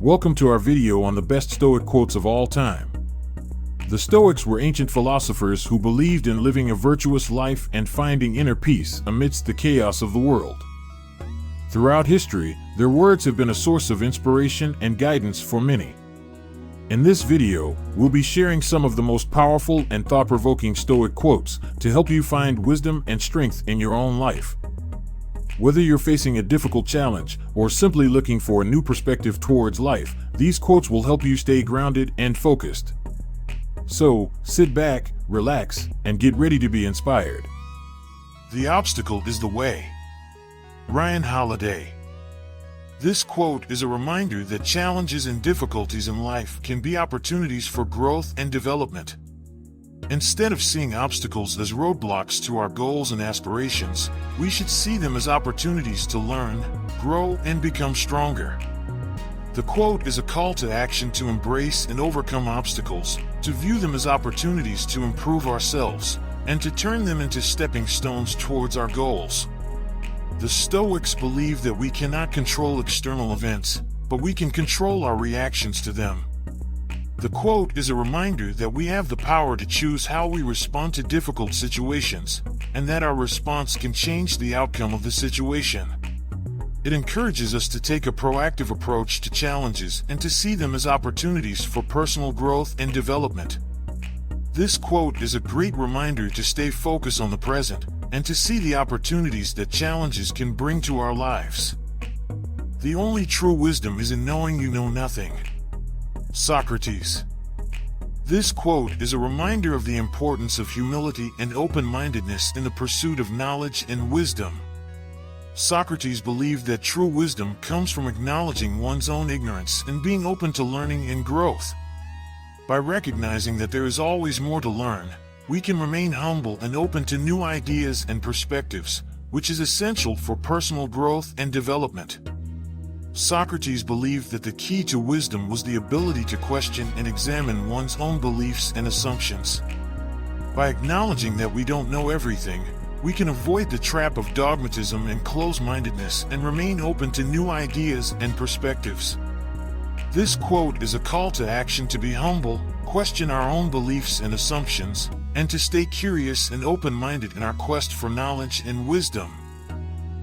Welcome to our video on the best Stoic quotes of all time. The Stoics were ancient philosophers who believed in living a virtuous life and finding inner peace amidst the chaos of the world. Throughout history, their words have been a source of inspiration and guidance for many. In this video, we'll be sharing some of the most powerful and thought-provoking Stoic quotes to help you find wisdom and strength in your own life. Whether you're facing a difficult challenge or simply looking for a new perspective towards life, these quotes will help you stay grounded and focused. So, sit back, relax, and get ready to be inspired. The obstacle is the way. Ryan Holiday. This quote is a reminder that challenges and difficulties in life can be opportunities for growth and development. Instead of seeing obstacles as roadblocks to our goals and aspirations, we should see them as opportunities to learn, grow, and become stronger. The quote is a call to action to embrace and overcome obstacles, to view them as opportunities to improve ourselves, and to turn them into stepping stones towards our goals. The Stoics believe that we cannot control external events, but we can control our reactions to them. The quote is a reminder that we have the power to choose how we respond to difficult situations, and that our response can change the outcome of the situation. It encourages us to take a proactive approach to challenges and to see them as opportunities for personal growth and development. This quote is a great reminder to stay focused on the present and to see the opportunities that challenges can bring to our lives. The only true wisdom is in knowing you know nothing. Socrates. This quote is a reminder of the importance of humility and open-mindedness in the pursuit of knowledge and wisdom. Socrates believed that true wisdom comes from acknowledging one's own ignorance and being open to learning and growth. By recognizing that there is always more to learn, we can remain humble and open to new ideas and perspectives, which is essential for personal growth and development. Socrates believed that the key to wisdom was the ability to question and examine one's own beliefs and assumptions. By acknowledging that we don't know everything, we can avoid the trap of dogmatism and close-mindedness and remain open to new ideas and perspectives. This quote is a call to action to be humble, question our own beliefs and assumptions, and to stay curious and open-minded in our quest for knowledge and wisdom.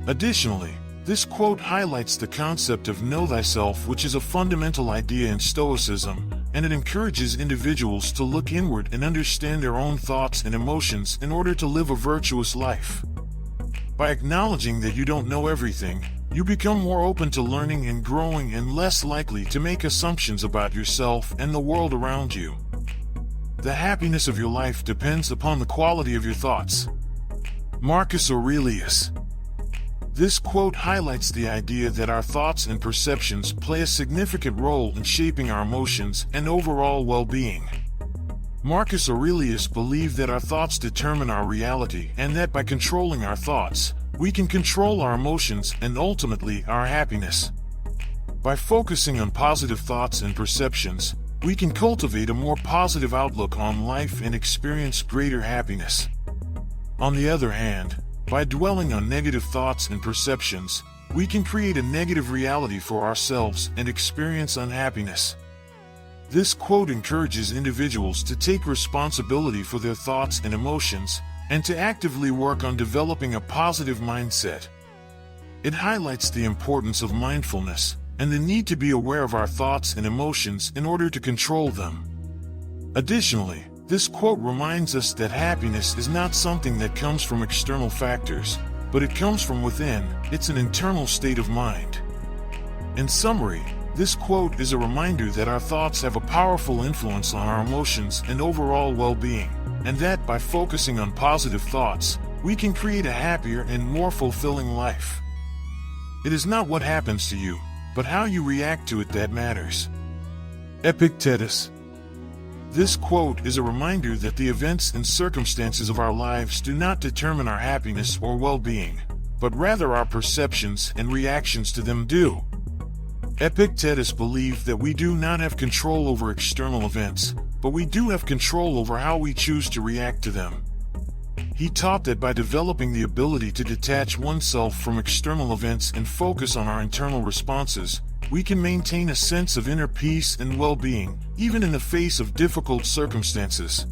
Additionally, this quote highlights the concept of know thyself, which is a fundamental idea in Stoicism, and it encourages individuals to look inward and understand their own thoughts and emotions in order to live a virtuous life. By acknowledging that you don't know everything, you become more open to learning and growing and less likely to make assumptions about yourself and the world around you. The happiness of your life depends upon the quality of your thoughts. Marcus Aurelius. This quote highlights the idea that our thoughts and perceptions play a significant role in shaping our emotions and overall well-being. Marcus Aurelius believed that our thoughts determine our reality and that by controlling our thoughts, we can control our emotions and ultimately our happiness. By focusing on positive thoughts and perceptions, we can cultivate a more positive outlook on life and experience greater happiness. On the other hand, by dwelling on negative thoughts and perceptions, we can create a negative reality for ourselves and experience unhappiness. This quote encourages individuals to take responsibility for their thoughts and emotions, and to actively work on developing a positive mindset. It highlights the importance of mindfulness, and the need to be aware of our thoughts and emotions in order to control them. Additionally, this quote reminds us that happiness is not something that comes from external factors, but it comes from within. It's an internal state of mind. In summary, this quote is a reminder that our thoughts have a powerful influence on our emotions and overall well-being, and that by focusing on positive thoughts, we can create a happier and more fulfilling life. It is not what happens to you, but how you react to it that matters. Epictetus. This quote is a reminder that the events and circumstances of our lives do not determine our happiness or well-being, but rather our perceptions and reactions to them do. Epictetus believed that we do not have control over external events, but we do have control over how we choose to react to them. He taught that by developing the ability to detach oneself from external events and focus on our internal responses, we can maintain a sense of inner peace and well-being, even in the face of difficult circumstances.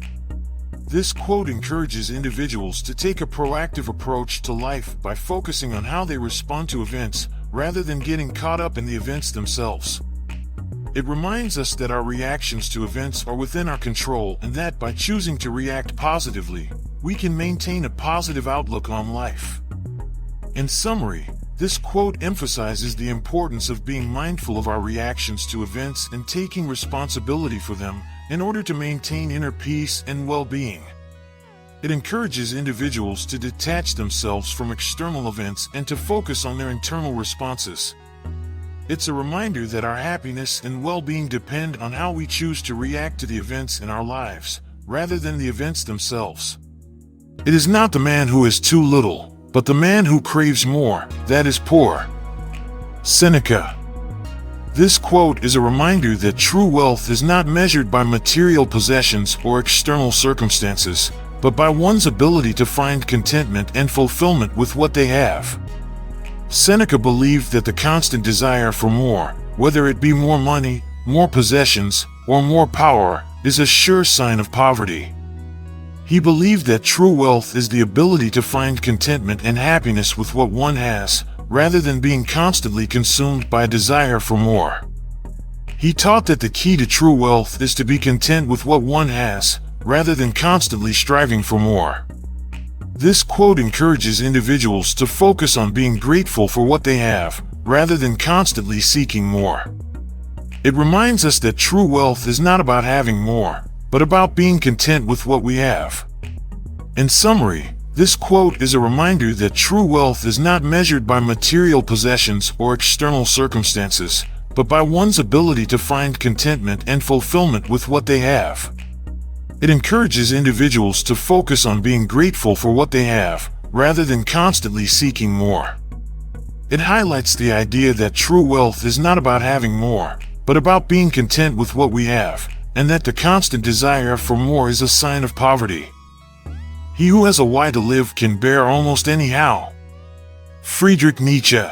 This quote encourages individuals to take a proactive approach to life by focusing on how they respond to events, rather than getting caught up in the events themselves. It reminds us that our reactions to events are within our control and that by choosing to react positively, we can maintain a positive outlook on life. In summary, this quote emphasizes the importance of being mindful of our reactions to events and taking responsibility for them in order to maintain inner peace and well-being. It encourages individuals to detach themselves from external events and to focus on their internal responses. It's a reminder that our happiness and well-being depend on how we choose to react to the events in our lives, rather than the events themselves. It is not the man who has too little, but the man who craves more, that is poor. Seneca. This quote is a reminder that true wealth is not measured by material possessions or external circumstances, but by one's ability to find contentment and fulfillment with what they have. Seneca believed that the constant desire for more, whether it be more money, more possessions, or more power, is a sure sign of poverty. He believed that true wealth is the ability to find contentment and happiness with what one has, rather than being constantly consumed by a desire for more. He taught that the key to true wealth is to be content with what one has, rather than constantly striving for more. This quote encourages individuals to focus on being grateful for what they have, rather than constantly seeking more. It reminds us that true wealth is not about having more, but about being content with what we have. In summary, this quote is a reminder that true wealth is not measured by material possessions or external circumstances, but by one's ability to find contentment and fulfillment with what they have. It encourages individuals to focus on being grateful for what they have, rather than constantly seeking more. It highlights the idea that true wealth is not about having more, but about being content with what we have, and that the constant desire for more is a sign of poverty. He who has a why to live can bear almost anyhow. Friedrich Nietzsche.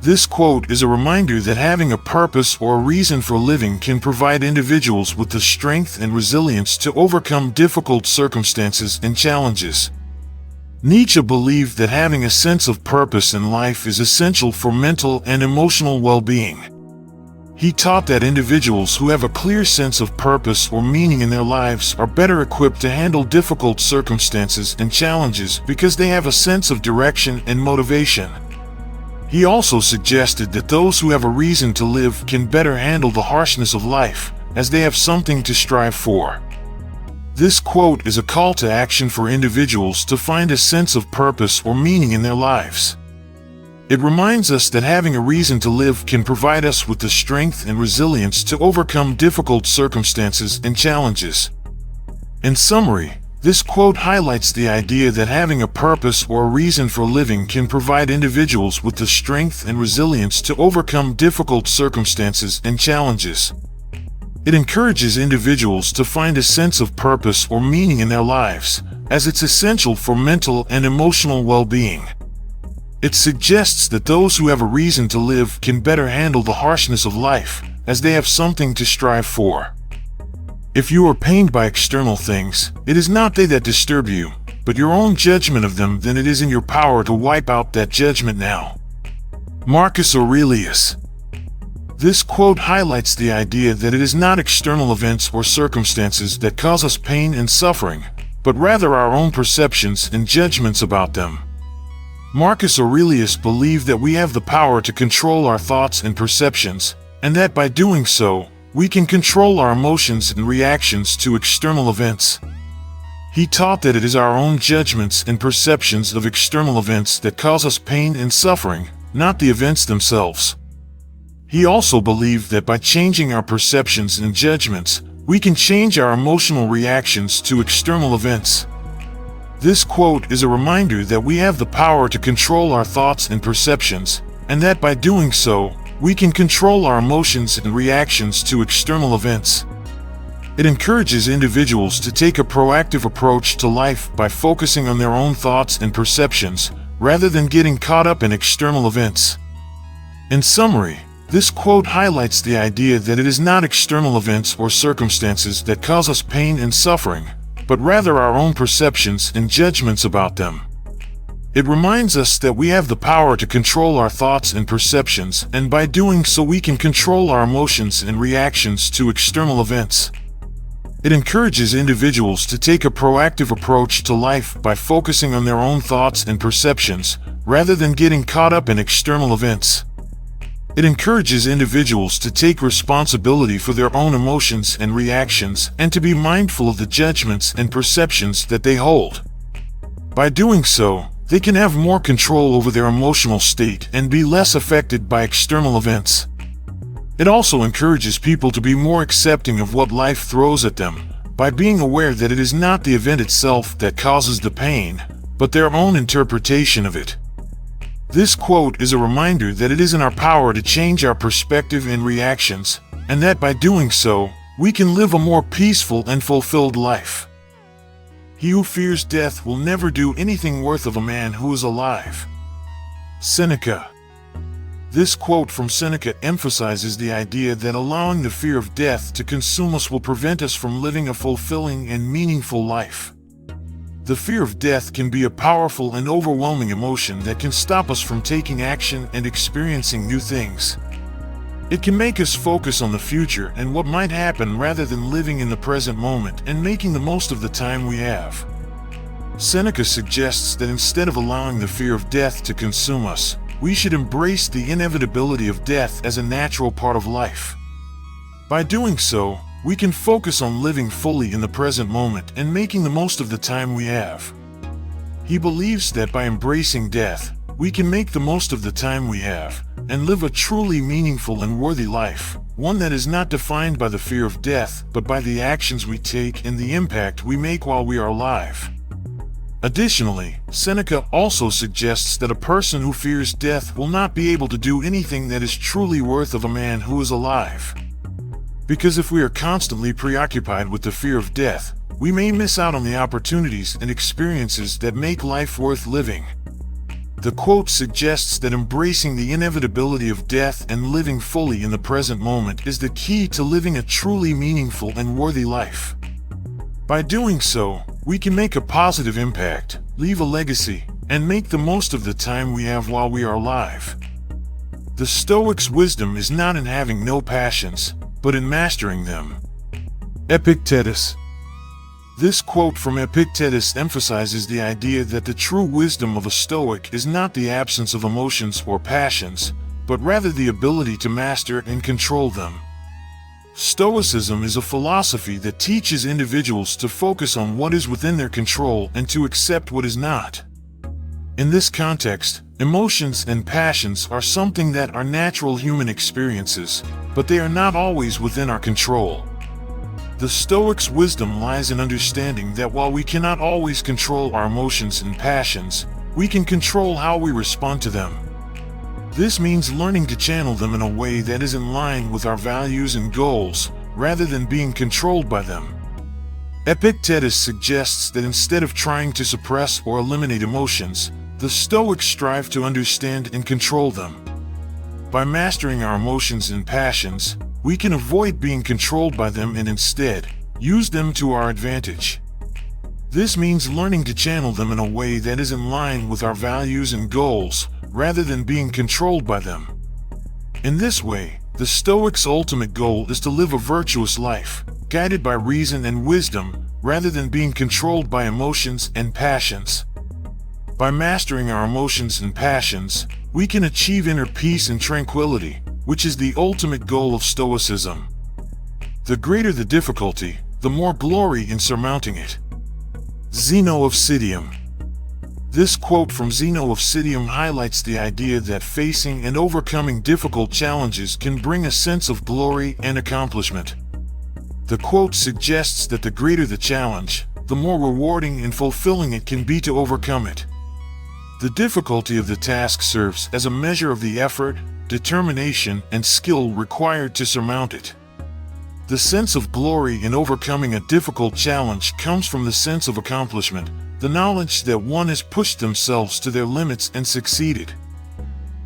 This quote is a reminder that having a purpose or a reason for living can provide individuals with the strength and resilience to overcome difficult circumstances and challenges. Nietzsche believed that having a sense of purpose in life is essential for mental and emotional well-being. He taught that individuals who have a clear sense of purpose or meaning in their lives are better equipped to handle difficult circumstances and challenges because they have a sense of direction and motivation. He also suggested that those who have a reason to live can better handle the harshness of life, as they have something to strive for. This quote is a call to action for individuals to find a sense of purpose or meaning in their lives. It reminds us that having a reason to live can provide us with the strength and resilience to overcome difficult circumstances and challenges. In summary, this quote highlights the idea that having a purpose or a reason for living can provide individuals with the strength and resilience to overcome difficult circumstances and challenges. It encourages individuals to find a sense of purpose or meaning in their lives, as it's essential for mental and emotional well-being. It suggests that those who have a reason to live can better handle the harshness of life, as they have something to strive for. If you are pained by external things, it is not they that disturb you, but your own judgment of them. Then it is in your power to wipe out that judgment now. Marcus Aurelius. This quote highlights the idea that it is not external events or circumstances that cause us pain and suffering, but rather our own perceptions and judgments about them. Marcus Aurelius believed that we have the power to control our thoughts and perceptions, and that by doing so, we can control our emotions and reactions to external events. He taught that it is our own judgments and perceptions of external events that cause us pain and suffering, not the events themselves. He also believed that by changing our perceptions and judgments, we can change our emotional reactions to external events. This quote is a reminder that we have the power to control our thoughts and perceptions, and that by doing so, we can control our emotions and reactions to external events. It encourages individuals to take a proactive approach to life by focusing on their own thoughts and perceptions, rather than getting caught up in external events. In summary, This quote highlights the idea that it is not external events or circumstances that cause us pain and suffering, but rather our own perceptions and judgments about them. It reminds us that we have the power to control our thoughts and perceptions, and by doing so we can control our emotions and reactions to external events. It encourages individuals to take a proactive approach to life by focusing on their own thoughts and perceptions, rather than getting caught up in external events. It encourages individuals to take responsibility for their own emotions and reactions, and to be mindful of the judgments and perceptions that they hold. By doing so, they can have more control over their emotional state and be less affected by external events. It also encourages people to be more accepting of what life throws at them, by being aware that it is not the event itself that causes the pain, but their own interpretation of it. This quote is a reminder that it is in our power to change our perspective and reactions, and that by doing so, we can live a more peaceful and fulfilled life. He who fears death will never do anything worth of a man who is alive. Seneca. This quote from Seneca emphasizes the idea that allowing the fear of death to consume us will prevent us from living a fulfilling and meaningful life. The fear of death can be a powerful and overwhelming emotion that can stop us from taking action and experiencing new things. It can make us focus on the future and what might happen rather than living in the present moment and making the most of the time we have. Seneca suggests that instead of allowing the fear of death to consume us, we should embrace the inevitability of death as a natural part of life. By doing so, we can focus on living fully in the present moment and making the most of the time we have. He believes that by embracing death, we can make the most of the time we have and live a truly meaningful and worthy life, one that is not defined by the fear of death, but by the actions we take and the impact we make while we are alive. Additionally, Seneca also suggests that a person who fears death will not be able to do anything that is truly worth of a man who is alive. Because if we are constantly preoccupied with the fear of death, we may miss out on the opportunities and experiences that make life worth living. The quote suggests that embracing the inevitability of death and living fully in the present moment is the key to living a truly meaningful and worthy life. By doing so, we can make a positive impact, leave a legacy, and make the most of the time we have while we are alive. The Stoics' wisdom is not in having no passions, but in mastering them. Epictetus. This quote from Epictetus emphasizes the idea that the true wisdom of a Stoic is not the absence of emotions or passions, but rather the ability to master and control them. Stoicism is a philosophy that teaches individuals to focus on what is within their control and to accept what is not. In this context, emotions and passions are something that are natural human experiences, but they are not always within our control. The Stoics' wisdom lies in understanding that while we cannot always control our emotions and passions, we can control how we respond to them. This means learning to channel them in a way that is in line with our values and goals, rather than being controlled by them. Epictetus suggests that instead of trying to suppress or eliminate emotions, the Stoics strive to understand and control them. By mastering our emotions and passions, we can avoid being controlled by them and instead use them to our advantage. This means learning to channel them in a way that is in line with our values and goals, rather than being controlled by them. In this way, the Stoics' ultimate goal is to live a virtuous life, guided by reason and wisdom, rather than being controlled by emotions and passions. By mastering our emotions and passions, we can achieve inner peace and tranquility, which is the ultimate goal of Stoicism. The greater the difficulty, the more glory in surmounting it. Zeno of Citium. This quote from Zeno of Citium highlights the idea that facing and overcoming difficult challenges can bring a sense of glory and accomplishment. The quote suggests that the greater the challenge, the more rewarding and fulfilling it can be to overcome it. The difficulty of the task serves as a measure of the effort, determination, and skill required to surmount it. The sense of glory in overcoming a difficult challenge comes from the sense of accomplishment, the knowledge that one has pushed themselves to their limits and succeeded.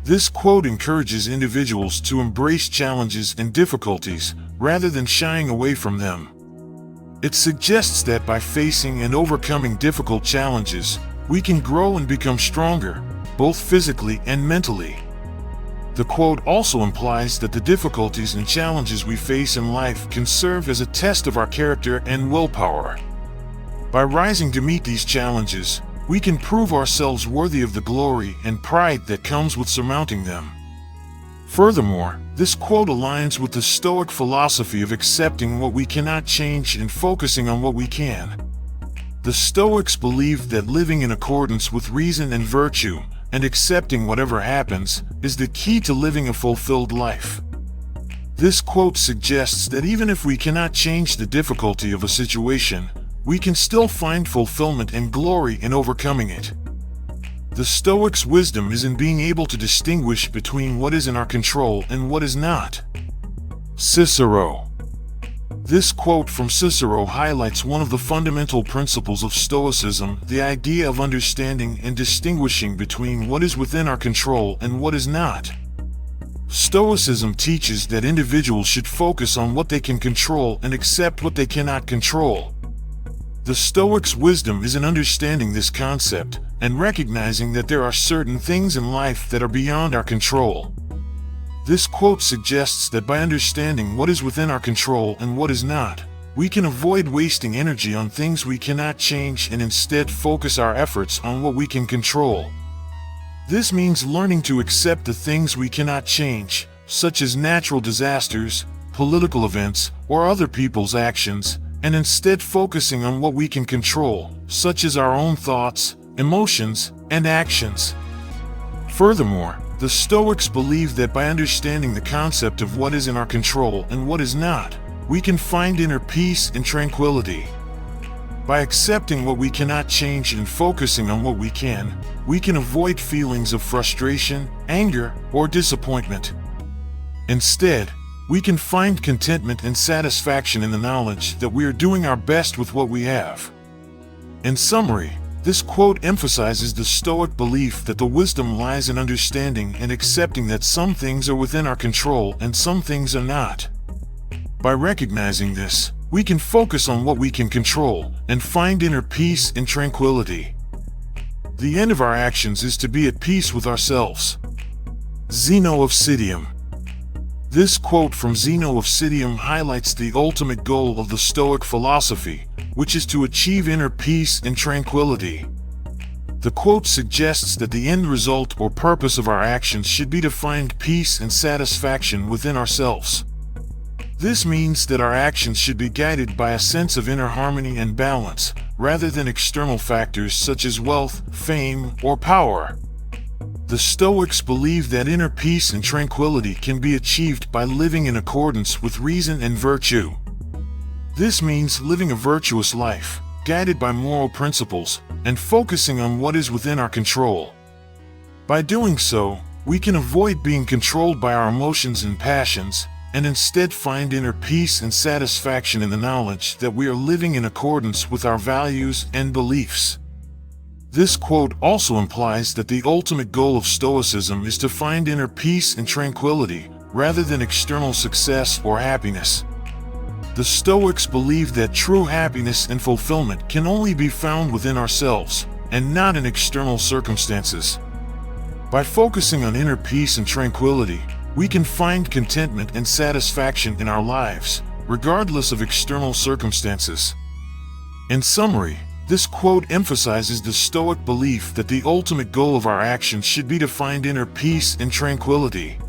This quote encourages individuals to embrace challenges and difficulties rather than shying away from them. It suggests that by facing and overcoming difficult challenges, we can grow and become stronger, both physically and mentally. The quote also implies that the difficulties and challenges we face in life can serve as a test of our character and willpower. By rising to meet these challenges, we can prove ourselves worthy of the glory and pride that comes with surmounting them. Furthermore, this quote aligns with the Stoic philosophy of accepting what we cannot change and focusing on what we can. The Stoics believed that living in accordance with reason and virtue, and accepting whatever happens, is the key to living a fulfilled life. This quote suggests that even if we cannot change the difficulty of a situation, we can still find fulfillment and glory in overcoming it. The Stoics' wisdom is in being able to distinguish between what is in our control and what is not. Cicero. This quote from Cicero highlights one of the fundamental principles of Stoicism, the idea of understanding and distinguishing between what is within our control and what is not. Stoicism teaches that individuals should focus on what they can control and accept what they cannot control. The Stoics' wisdom is in understanding this concept and recognizing that there are certain things in life that are beyond our control. This quote suggests that by understanding what is within our control and what is not, we can avoid wasting energy on things we cannot change and instead focus our efforts on what we can control. This means learning to accept the things we cannot change, such as natural disasters, political events, or other people's actions, and instead focusing on what we can control, such as our own thoughts, emotions, and actions. Furthermore, the Stoics believe that by understanding the concept of what is in our control and what is not, we can find inner peace and tranquility. By accepting what we cannot change and focusing on what we can avoid feelings of frustration, anger, or disappointment. Instead, we can find contentment and satisfaction in the knowledge that we are doing our best with what we have. In summary, this quote emphasizes the Stoic belief that the wisdom lies in understanding and accepting that some things are within our control and some things are not. By recognizing this, we can focus on what we can control and find inner peace and tranquility. The end of our actions is to be at peace with ourselves. Zeno of Citium. This quote from Zeno of Citium highlights the ultimate goal of the Stoic philosophy, which is to achieve inner peace and tranquility. The quote suggests that the end result or purpose of our actions should be to find peace and satisfaction within ourselves. This means that our actions should be guided by a sense of inner harmony and balance, rather than external factors such as wealth, fame, or power. The Stoics believe that inner peace and tranquility can be achieved by living in accordance with reason and virtue. This means living a virtuous life, guided by moral principles, and focusing on what is within our control. By doing so, we can avoid being controlled by our emotions and passions, and instead find inner peace and satisfaction in the knowledge that we are living in accordance with our values and beliefs. This quote also implies that the ultimate goal of Stoicism is to find inner peace and tranquility, rather than external success or happiness. The Stoics believe that true happiness and fulfillment can only be found within ourselves, and not in external circumstances. By focusing on inner peace and tranquility, we can find contentment and satisfaction in our lives, regardless of external circumstances. In summary, this quote emphasizes the Stoic belief that the ultimate goal of our actions should be to find inner peace and tranquility.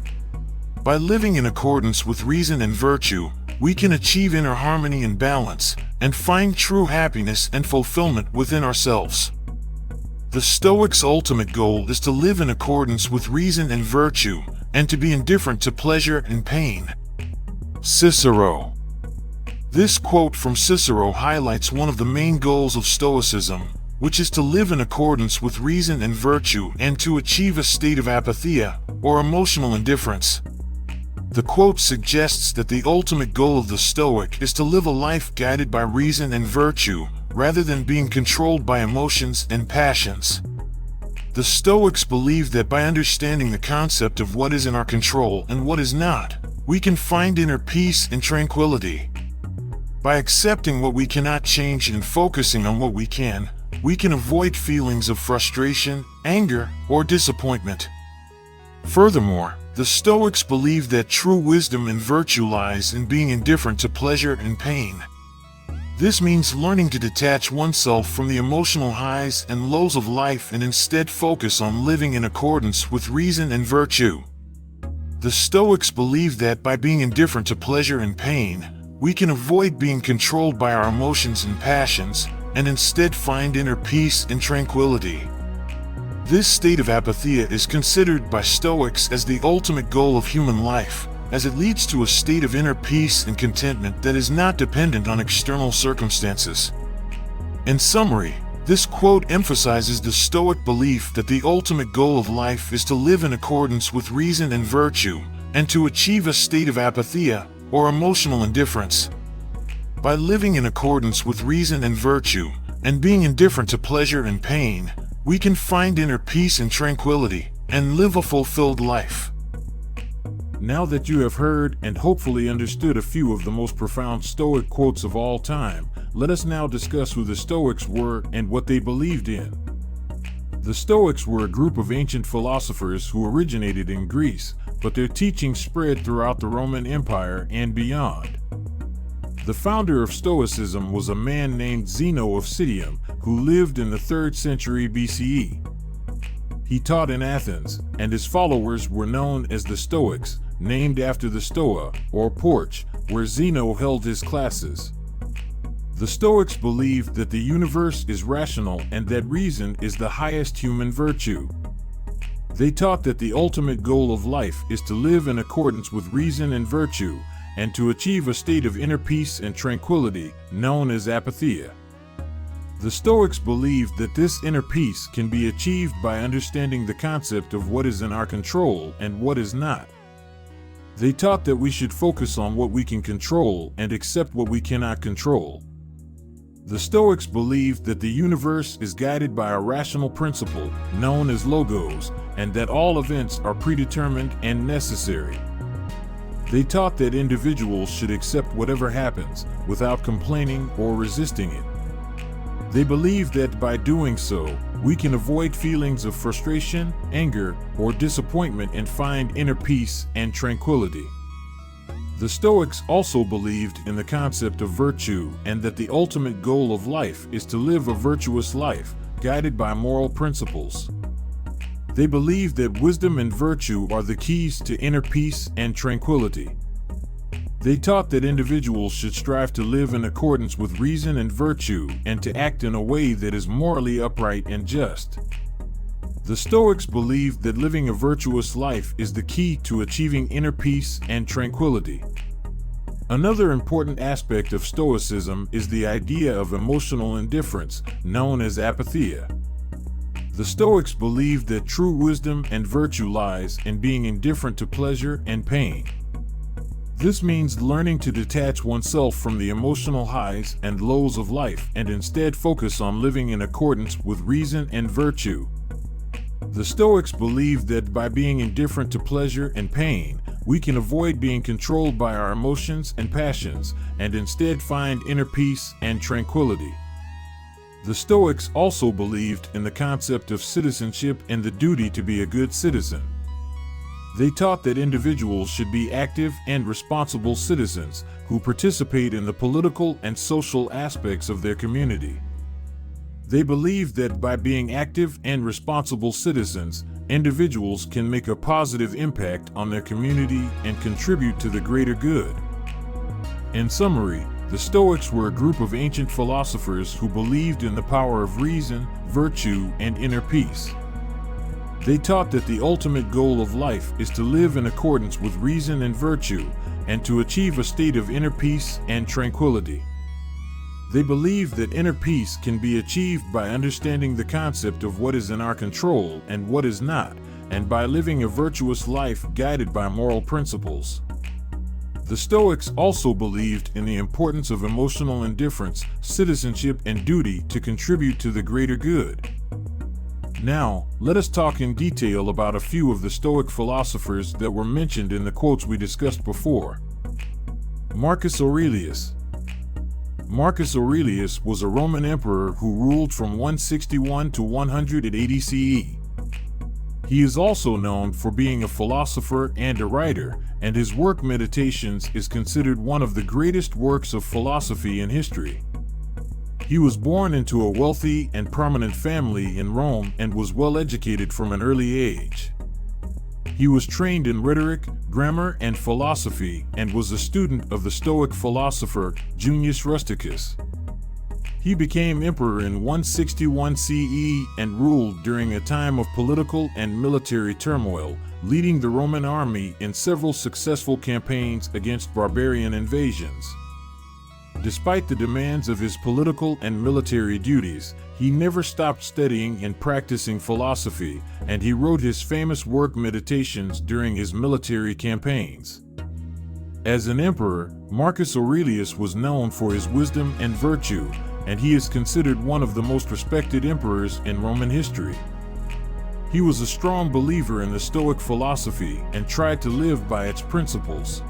By living in accordance with reason and virtue, we can achieve inner harmony and balance, and find true happiness and fulfillment within ourselves. The Stoics' ultimate goal is to live in accordance with reason and virtue, and to be indifferent to pleasure and pain. Cicero. This quote from Cicero highlights one of the main goals of Stoicism, which is to live in accordance with reason and virtue and to achieve a state of apatheia, or emotional indifference. The quote suggests that the ultimate goal of the Stoic is to live a life guided by reason and virtue, rather than being controlled by emotions and passions. The Stoics believed that by understanding the concept of what is in our control and what is not, we can find inner peace and tranquility. By accepting what we cannot change and focusing on what we can avoid feelings of frustration, anger, or disappointment. Furthermore, the Stoics believed that true wisdom and virtue lies in being indifferent to pleasure and pain. This means learning to detach oneself from the emotional highs and lows of life and instead focus on living in accordance with reason and virtue. The Stoics believed that by being indifferent to pleasure and pain, we can avoid being controlled by our emotions and passions, and instead find inner peace and tranquility. This state of apatheia is considered by Stoics as the ultimate goal of human life, as it leads to a state of inner peace and contentment that is not dependent on external circumstances. In summary, this quote emphasizes the Stoic belief that the ultimate goal of life is to live in accordance with reason and virtue, and to achieve a state of apatheia, or emotional indifference. By living in accordance with reason and virtue, and being indifferent to pleasure and pain, we can find inner peace and tranquility, and live a fulfilled life. Now that you have heard and hopefully understood a few of the most profound Stoic quotes of all time, let us now discuss who the Stoics were and what they believed in. The Stoics were a group of ancient philosophers who originated in Greece, but their teachings spread throughout the Roman Empire and beyond. The founder of Stoicism was a man named Zeno of Citium, who lived in the 3rd century BCE. He taught in Athens, and his followers were known as the Stoics, named after the Stoa, or porch, where Zeno held his classes. The Stoics believed that the universe is rational and that reason is the highest human virtue. They taught that the ultimate goal of life is to live in accordance with reason and virtue, and to achieve a state of inner peace and tranquility, known as apatheia. The Stoics believed that this inner peace can be achieved by understanding the concept of what is in our control and what is not. They taught that we should focus on what we can control and accept what we cannot control. The Stoics believed that the universe is guided by a rational principle, known as logos, and that all events are predetermined and necessary. They taught that individuals should accept whatever happens, without complaining or resisting it. They believed that by doing so, we can avoid feelings of frustration, anger, or disappointment and find inner peace and tranquility. The Stoics also believed in the concept of virtue and that the ultimate goal of life is to live a virtuous life, guided by moral principles. They believed that wisdom and virtue are the keys to inner peace and tranquility. They taught that individuals should strive to live in accordance with reason and virtue and to act in a way that is morally upright and just. The Stoics believed that living a virtuous life is the key to achieving inner peace and tranquility. Another important aspect of Stoicism is the idea of emotional indifference, known as apatheia. The Stoics believed that true wisdom and virtue lies in being indifferent to pleasure and pain. This means learning to detach oneself from the emotional highs and lows of life and instead focus on living in accordance with reason and virtue. The Stoics believed that by being indifferent to pleasure and pain, we can avoid being controlled by our emotions and passions and instead find inner peace and tranquility. The Stoics also believed in the concept of citizenship and the duty to be a good citizen. They taught that individuals should be active and responsible citizens who participate in the political and social aspects of their community. They believed that by being active and responsible citizens, individuals can make a positive impact on their community and contribute to the greater good. In summary, the Stoics were a group of ancient philosophers who believed in the power of reason, virtue, and inner peace. They taught that the ultimate goal of life is to live in accordance with reason and virtue, and to achieve a state of inner peace and tranquility. They believed that inner peace can be achieved by understanding the concept of what is in our control and what is not, and by living a virtuous life guided by moral principles. The Stoics also believed in the importance of emotional indifference, citizenship, and duty to contribute to the greater good. Now, let us talk in detail about a few of the Stoic philosophers that were mentioned in the quotes we discussed before. Marcus Aurelius. Marcus Aurelius was a Roman emperor who ruled from 161 to 180 CE. He is also known for being a philosopher and a writer, and his work Meditations is considered one of the greatest works of philosophy in history. He was born into a wealthy and prominent family in Rome and was well educated from an early age. He was trained in rhetoric, grammar, and philosophy, and was a student of the Stoic philosopher Junius Rusticus. He became emperor in 161 CE and ruled during a time of political and military turmoil, leading the Roman army in several successful campaigns against barbarian invasions. Despite the demands of his political and military duties, he never stopped studying and practicing philosophy, and he wrote his famous work Meditations during his military campaigns. As an emperor, Marcus Aurelius was known for his wisdom and virtue, and he is considered one of the most respected emperors in Roman history. He was a strong believer in the Stoic philosophy and tried to live by its principles.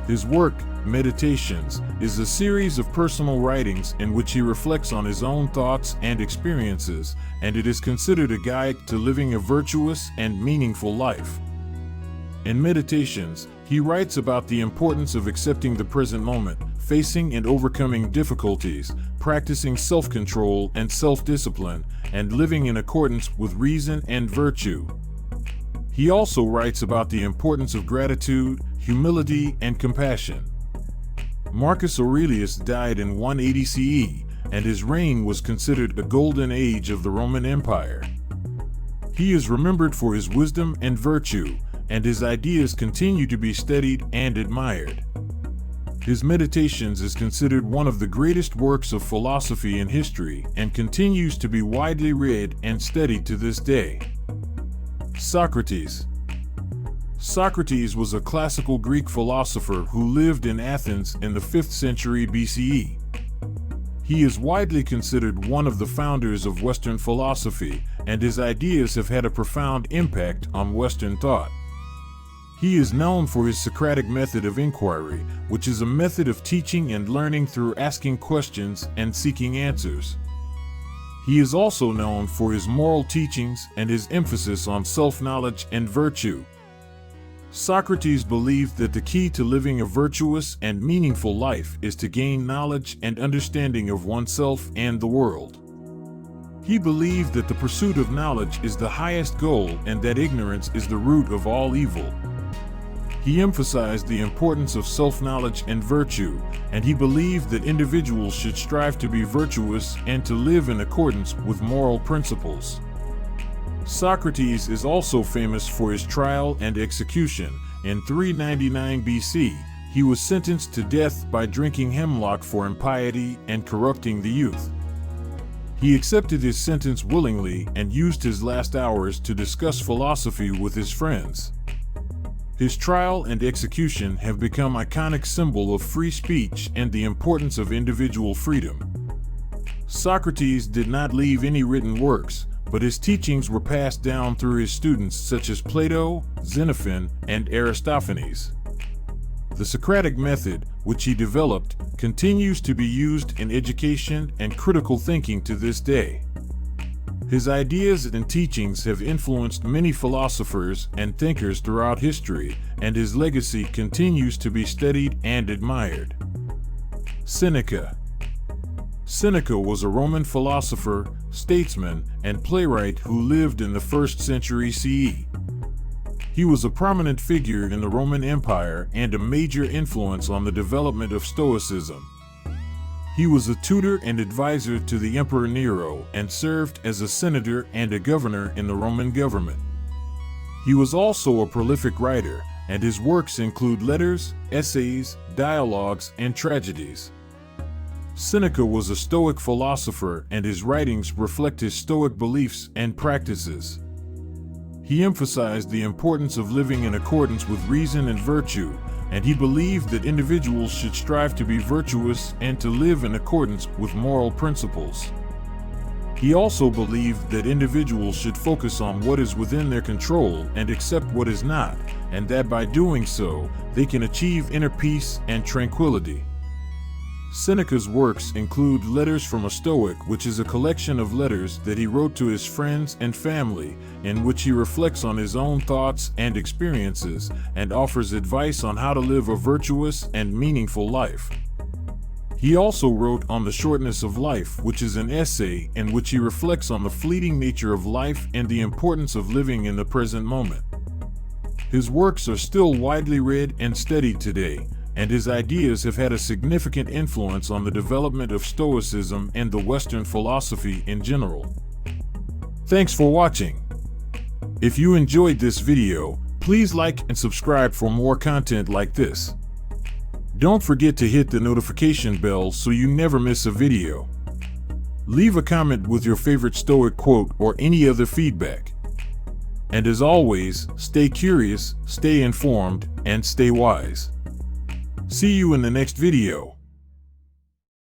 His work, Meditations, is a series of personal writings in which he reflects on his own thoughts and experiences, and it is considered a guide to living a virtuous and meaningful life. In Meditations, he writes about the importance of accepting the present moment, facing and overcoming difficulties, practicing self-control and self-discipline, and living in accordance with reason and virtue. He also writes about the importance of gratitude, humility, and compassion. Marcus Aurelius died in 180 CE, and his reign was considered a golden age of the Roman Empire. He is remembered for his wisdom and virtue, and his ideas continue to be studied and admired. His Meditations is considered one of the greatest works of philosophy in history and continues to be widely read and studied to this day. Socrates. Socrates was a classical Greek philosopher who lived in Athens in the 5th century BCE. He is widely considered one of the founders of Western philosophy, and his ideas have had a profound impact on Western thought. He is known for his Socratic method of inquiry, which is a method of teaching and learning through asking questions and seeking answers. He is also known for his moral teachings and his emphasis on self-knowledge and virtue. Socrates believed that the key to living a virtuous and meaningful life is to gain knowledge and understanding of oneself and the world. He believed that the pursuit of knowledge is the highest goal and that ignorance is the root of all evil. He emphasized the importance of self-knowledge and virtue, and he believed that individuals should strive to be virtuous and to live in accordance with moral principles. Socrates is also famous for his trial and execution. In 399 BC, he was sentenced to death by drinking hemlock for impiety and corrupting the youth. He accepted his sentence willingly and used his last hours to discuss philosophy with his friends. His trial and execution have become iconic symbol of free speech and the importance of individual freedom. Socrates did not leave any written works, but his teachings were passed down through his students such as Plato, Xenophon, and Aristophanes. The Socratic method, which he developed, continues to be used in education and critical thinking to this day. His ideas and teachings have influenced many philosophers and thinkers throughout history, and his legacy continues to be studied and admired. Seneca. Seneca was a Roman philosopher, statesman, and playwright who lived in the 1st century CE. He was a prominent figure in the Roman Empire and a major influence on the development of Stoicism. He was a tutor and advisor to the Emperor Nero and served as a senator and a governor in the Roman government. He was also a prolific writer, and his works include letters, essays, dialogues, and tragedies. Seneca was a Stoic philosopher, and his writings reflect his Stoic beliefs and practices. He emphasized the importance of living in accordance with reason and virtue, and he believed that individuals should strive to be virtuous and to live in accordance with moral principles. He also believed that individuals should focus on what is within their control and accept what is not, and that by doing so, they can achieve inner peace and tranquility. Seneca's works include Letters from a Stoic, which is a collection of letters that he wrote to his friends and family, in which he reflects on his own thoughts and experiences and offers advice on how to live a virtuous and meaningful life. He also wrote On the Shortness of Life, which is an essay in which he reflects on the fleeting nature of life and the importance of living in the present moment. His works are still widely read and studied today, and his ideas have had a significant influence on the development of Stoicism and the Western philosophy in general. Thanks for watching. If you enjoyed this video, please like and subscribe for more content like this. Don't forget to hit the notification bell so you never miss a video. Leave a comment with your favorite Stoic quote or any other feedback. And as always, stay curious, stay informed, and stay wise. See you in the next video.